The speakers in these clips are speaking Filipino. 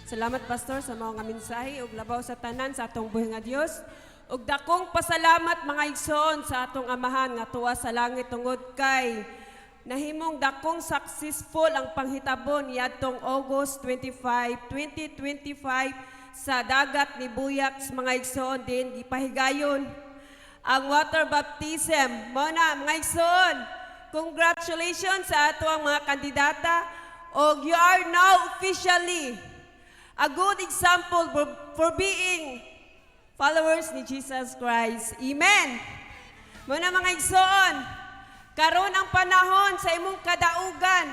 Salamat Pastor sa mga mensahe ug labaw sa tanan sa atong buhi nga Dios. Ug dakong pasalamat mga igsoon sa atong amahan nga tuwa sa langit tungod kay nahimong dakong successful ang panghitabon niadtong August 25, 2025 sa dagat ni Buyak sa mga igsoon din gipahigayon ang water baptism. Mo na mga igsoon, congratulations sa ato ang mga kandidata og you are now officially a good example for being followers ni Jesus Christ. Amen. Muna mga igsoon, karon ang panahon sa imong kadaugan,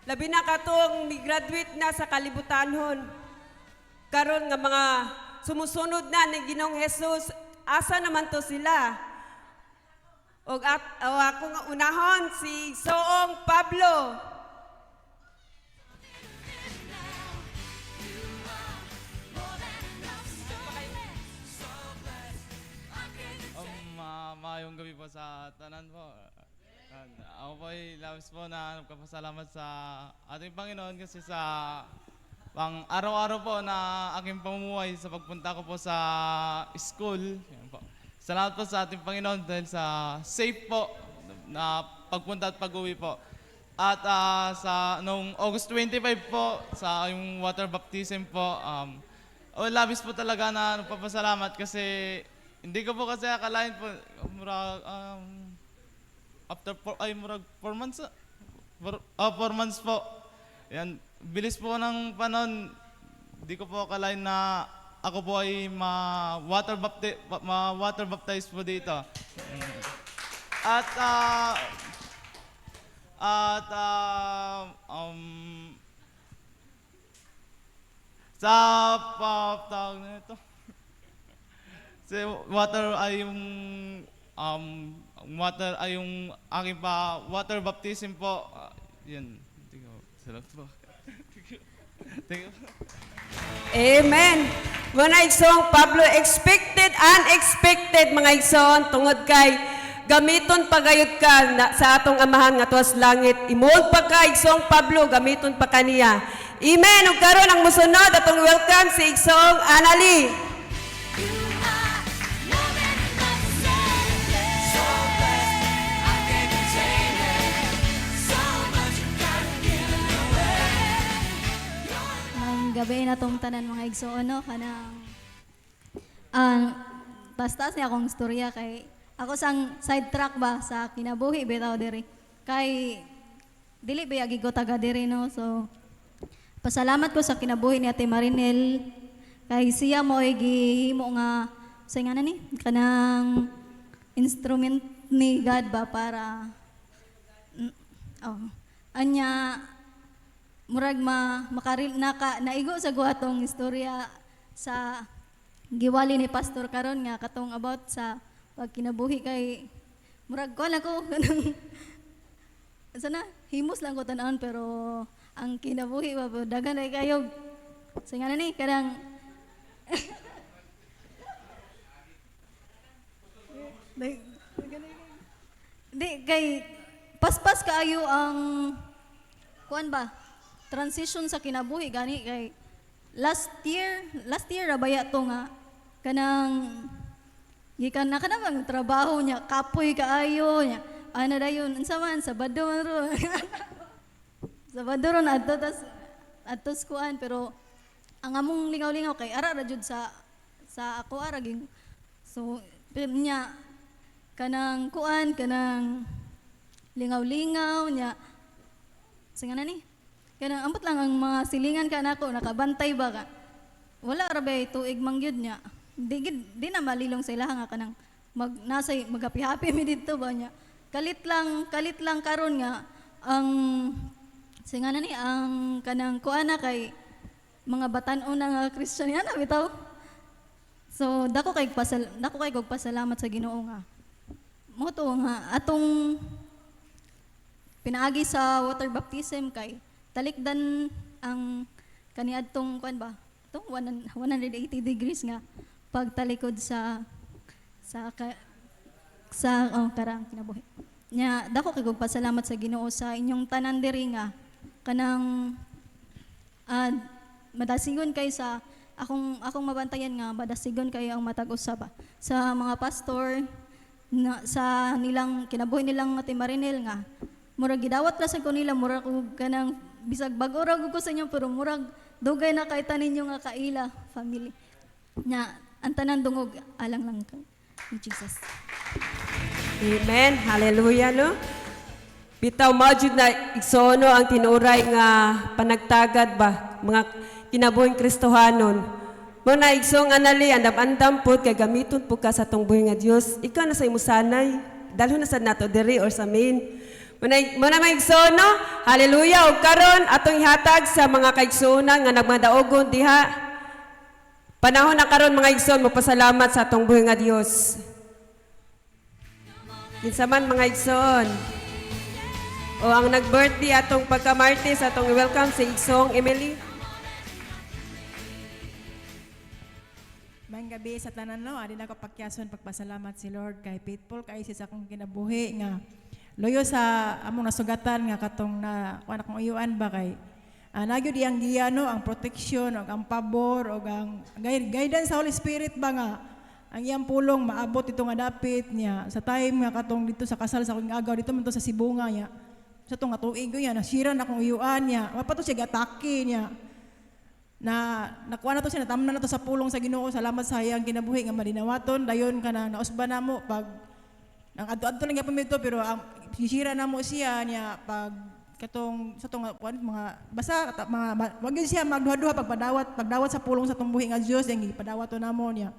labi na katong mi-graduate na sa kalibutanhon. Karon nga mga sumusunod na ni Ginoong Jesus, asa naman to sila? O ako nga unahon si Soong Pablo. Maayong gabi po sa tanan po. Ako po ay labis po na nagpapasalamat sa ating Panginoon kasi sa pang araw-araw po na aking pamumuhay sa pagpunta ko po sa school. Yan po. Salamat po sa ating Panginoon dahil sa safe po na pagpunta at pag-uwi po. At sa noong August 25 po sa yung water baptism po, labis po talaga na nagpapasalamat kasi hindi ko po kasi akalain po, after 4 months, 4 months po. Yan, bilis po ng panahon, hindi ko po akalain na ako po ay ma-water baptized po dito. At, sa tawag na ito, si water ay yung aking water baptism po. Yun. Salamat po. Thank you. Amen. Mga igsoon, Pablo, expected, unexpected mga igsoon, tungod kay gamiton pagayod ka sa atong amahan nga tuwas langit. Imuod pa ka, igsoong Pablo, gamiton pa kaniya. Amen. Ug karon ang musunod, atong welcome si igsoong Anali. Gabi na tong tanan mga igsoon no kanang tas-tas niya akong istorya kay ako sang sidetrack ba sa kinabuhi bitaw diri kay dili ba yagi ko taga diri no, so pasalamat ko sa kinabuhi ni Ate Marinel kay siya mo ay gihimo nga sa nga ni kanang instrument ni God ba para anya murag naigo sa guhatong istorya sa giwali ni Pastor karon nga katong about sa pagkinabuhi kay murag ko lang ko sana himos lang ko tanan pero ang kinabuhi ba dagan ay kayo sa nga ni kadang di kay paspas kaayo ang kuan ba transition sa kinabuhi gani kay last year ra baya to nga kanang gikan na kanang trabaho niya kapoy kaayo niya ana dayon unsa man Sabado man ro Sabado ron atos kuan pero ang among lingaw-lingaw kay ara ra jud sa ako ara ging so niya kanang kuan kanang lingaw-lingaw niya singa na ni kanang ambot lang ang mga silingan ka nako nakabantay ba ka wala ra bay tuig mangyud niya di na malilong sa ilaha nga kanang nasay magapi-happy mi didto ba niya kalit lang karon nga ang singa na ni ang kanang kuana kay mga batan-o na nga Kristiyana bitaw so dako kay pasalamat sa Ginoo nga mo to nga atong pinaagi sa water baptism kay talikdan ang kaniadtong kuan ba? Tong 180 degrees nga pagtalikod sa karang kinabuhi. Nya dako kay pasalamat sa Ginoo sa inyong tanan diri nga kanang madasigon kay sa akong mabantayan nga madasigon kay ang matag usab sa mga pastor na sa nilang kinabuhi nilang timarinil nga murag gidawat ra sa ko nila murag og kanang bisag bag-o ra ko sa inyo pero murag dugay na kay tanin ninyo nga kaila family nya ang tanan dungog alang lang ka ni Jesus. Amen. Hallelujah, no? Bitaw maujud na igsono ang tinuray nga panagtagad ba mga kinabuhing Kristohanon. Mo na igsong anali andam-andam pud kay gamiton pud ka sa tong buhi nga Dios. Ikaw na sa imo sanay. Dalhon na sad nato diri or sa main. Mo na maigsono. Hallelujah. Ug karon atong ihatag sa mga kaigsuonan nga nagmadaogon diha. Panahon na karon mga igsoon magpasalamat sa atong buhi nga Dios. Kinsa man mga igsoon. O ang nag-birthday atong pagka-Martes atong welcome si Igsong Emily. Maayong gabi sa tanan no, adi na ko pakyason pagpasalamat si Lord kay faithful kay sa akong kinabuhi nga loyo sa among nasugatan nga katong na kuan akong uyuan ba kay nagyud iyang giya no ang protection ug ang pabor ug ang guidance sa Holy Spirit ba nga ang iyang pulong maabot ito nga dapit niya sa time nga katong dito sa kasal sa akong agaw dito man to sa Sibunga niya sa tong tuig niya nasira na akong uyuan niya mapato siya gatake niya na nakuha na to siya natamnan na to sa pulong sa Ginoo salamat sa iyang kinabuhi nga madinawaton dayon kana nausba namo pag nang adto lang gyapon dito pero ang sisira namo siya niya pag katong sa tong mga basta mga wag gyud siya magduha-duha pagdawat sa pulong sa tong buhi nga Dios yang ipadawat to namo niya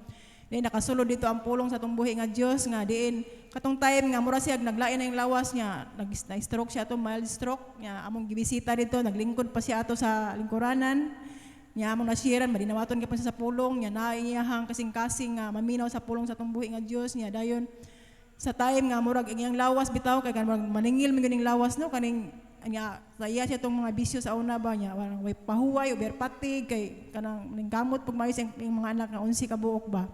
di nakasulod dito ang pulong sa tong buhi nga Dios nga diin katong time nga mura siya naglain na yung lawas niya na-stroke siya to mild stroke niya among gibisita dito naglingkod pa siya ato sa lingkuranan niya among nasiran madinawaton gyapon siya sa pulong niya naiyahang kasing-kasing nga maminaw sa pulong sa tong buhi nga Dios niya dayon sa time nga murag iyang lawas bitaw kay kan maningil man gyud lawas no kaning nya sa iya siya tong mga bisyo sa una ba niya warang way pahuway o berpatig kay kanang ningkamot pug maayos ang mga anak nga 11 ka buok ba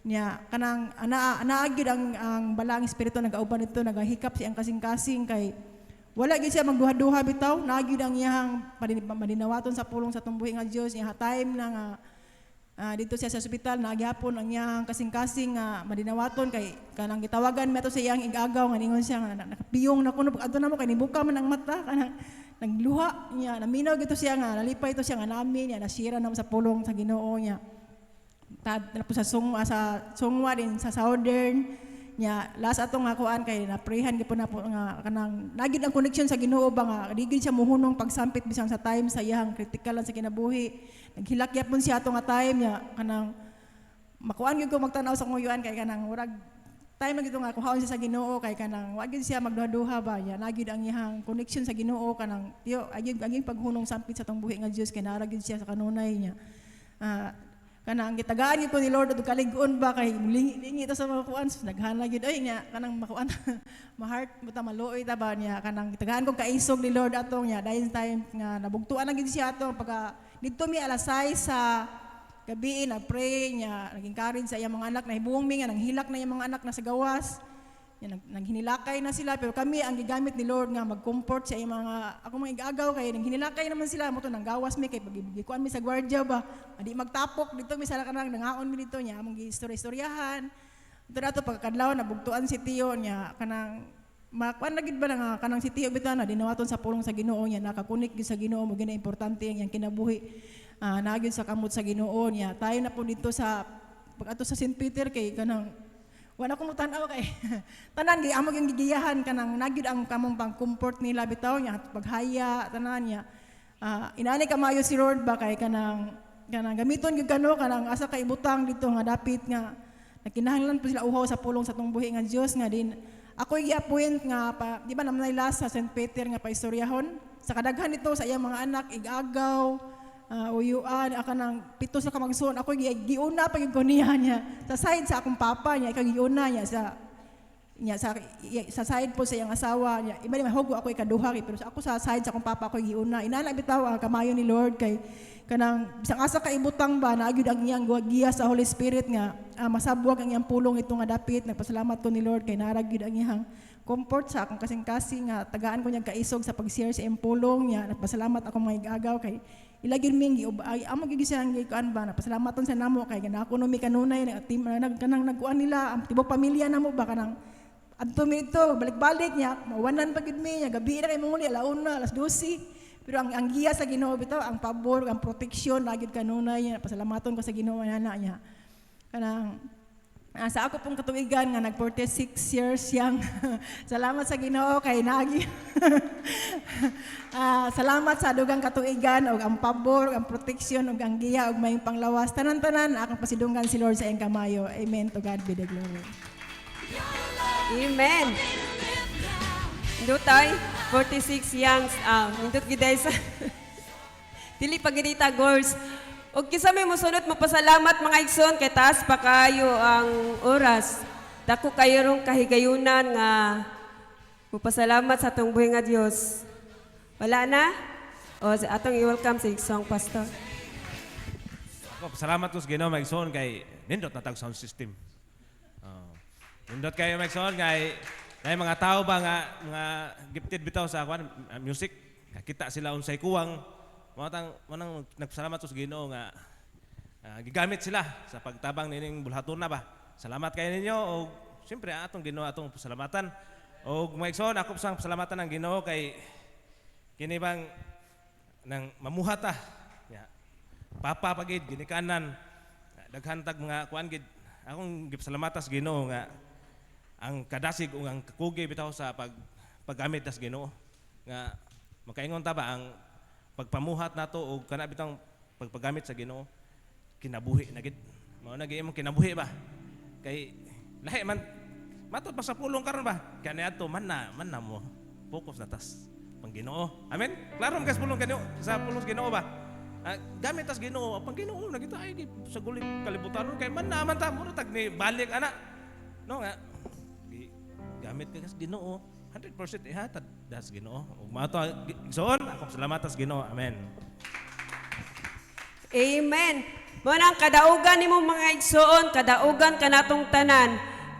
niya kanang anaagid ang balang espiritu nagauban nito nagahikap siyang kasing-kasing kay wala gyud siya magduha-duha bitaw naagid ang iyang madinawaton sa pulong sa tumbuhi nga Dios niya time na nga dito siya sa ospital nagyapon ang iyang kasing-kasing nga madinawaton kay kanang gitawagan mi ato sa iyang igagaw nga ningon siya nga nakapiyong na kuno pag adto namo kay nibuka man ang mata kanang nagluha niya naminaw gito siya nga nalipay ito siya nga namin niya nasira namo sa pulong sa Ginoo niya tapos sa sungwa din sa southern niya last atong nga kuan kay naprehan gyud na po nga kanang nagid ang connection sa Ginoo ba nga digid siya muhunong pagsampit bisang sa time sa iyang critical sa kinabuhi naghilak gyapon siya atong nga time niya kanang makuan gyud ko magtanaw sa nguyuan kay kanang murag time na gito nga kuhaon siya sa Ginoo kay kanang wa gyud siya magduha-duha ba niya nagid ang iyang connection sa Ginoo kanang tiyo agid paghunong sampit sa tong buhi nga Dios kay nara gyud siya sa kanunay niya kanang gitagaan gyud ko ni Lord ug kalig-on ba kay lingi ito sa mga kuan naghana gyud ay niya kanang makuan ma-heart buta maluoy ta ba niya kanang gitagaan ko kaisog ni Lord atong niya dahil time nga nabugtuan na gyud siya atong pagka dito mi alas 6 sa gabi nagpray niya nag-encourage sa iyang mga anak na hibuong mi nga nanghilak na iyang mga anak na sa gawas niya naghinilakay na sila pero kami ang gigamit ni Lord nga mag-comfort sa iyang mga ako mga igagaw kay naghinilakay naman sila mo to nang gawas mi kay pagikuan mi sa gwardiya ba adi magtapok dito mi sa kanang nangaon mi dito niya among gi-istoryahan dito pagkadlaw nabugtuan si Tio niya kanang makuan na gid ba nga kanang si Tio bitaw na dinawaton sa pulong sa Ginoo niya nakakunik gid sa Ginoo mo gina importante ang iyang kinabuhi naagid sa kamot sa Ginoo niya tayo na po dito sa pag ato sa St. Peter kay kanang wala ko mo tanaw kay tanan gi amo yung gigiyahan kanang nagyud ang kamong pang comfort nila bitaw niya paghaya tanan niya inani ka maayo si Lord ba kay kanang gamiton gyud kano kanang asa ka ibutang dito nga dapit nga nagkinahanglan po sila uhaw sa pulong sa tong buhi nga Dios nga din ako i-appoint nga di ba naman last sa St. Peter nga paistoryahon sa kadaghan nito sa iyang mga anak igagaw uyuan aka nang pito sa kamagsuon ako giuna pa gyud ko niya sa side sa akong papa niya ikaw giuna niya sa side po sa iyang asawa niya iba ni mahugo ako ikaduha pero ako sa side sa akong papa ako giuna inana bitaw ang kamayo ni Lord kay kanang bisang asa ka ibutang ba naagud ang iyang giya sa Holy Spirit nga masabwag ang iyang pulong ito nga dapit nagpasalamat ko ni Lord kay narag gyud ang iyang comfort sa akong kasing-kasing nga tagaan ko niya kaisog sa pag-share sa impulong niya. Nagpasalamat ako mga igagaw kay ilagin ming ay amo gid siya ang kuan ba napasalamat sa namo kay ganako no mi kanunay kanang nagkuan nila ang tibok pamilya namo ba kanang adto mi ito balik-balik niya mawanan pa gid mi niya gabi na kay muli alauna alas 12 pero ang giya sa Ginoo bitaw ang pabor ang proteksyon na gid kanunay niya pasalamaton ko sa Ginoo niya kanang sa ako pong katuigan nga nag 46 years yang salamat sa Ginoo kay nagi salamat sa dugang katuigan og ang pabor ang proteksyon og ang giya og may panglawas tanan-tanan akong pasidunggan si Lord sa iyang kamayo. Amen. To God be the glory. Amen. Indutay, 46 youngs, indut giday sa dili pagirita girls. Og kisa may mosunod mapasalamat mga igsoon kay taas pa kayo ang oras. Dako kayo rong kahigayunan nga mapasalamat sa atong buhi nga Dios. Wala na? O atong i-welcome sa igsong pastor. Ako, salamat ko sa Ginoo Magson kay nindot na tag sound system. Nindot kayo Magson kay mga tao ba nga mga gifted bitaw sa music. Kita sila unsay kuwang manang nagpasalamat ko sa Ginoo nga gigamit sila sa pagtabang nining bulhaton na ba. Salamat kayo ninyo o siyempre atong Ginoo atong pasalamatan. O Magson ako sa pasalamatan ng Ginoo kay kini bang nang mamuhata papa pagid ginikanan daghan tag mga kuan gid akong gipasalamatan sa Ginoo nga ang kadasig o ang kakugi bitaw sa paggamit tas Ginoo nga makaingon ta ba ang pagpamuhat nato o kana bitang pagpagamit sa Ginoo kinabuhi na gid mao na gyud imong kinabuhi ba kay lahi man matud pa sa pulong karon ba kani adto man na mo focus na tas pang Ginoo. Amen. Klaro mga pulong Ginoo sa pulong Ginoo ba? Gamit tas Ginoo, pang Ginoo na kita ay sa guling kalibutan kay man naman ta mo tag ni balik ana. No nga. Gamit ka sa Ginoo, 100% ihatad das Ginoo. Ug maato igsoon, ako salamat tas Ginoo. Amen. Amen. Mo nang kadaugan nimo mga igsoon, kadaugan kanatong tanan.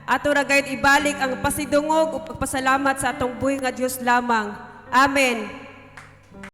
Ato ra gayud ibalik ang pasidungog ug pagpasalamat sa atong buhi nga Dios lamang. Amen.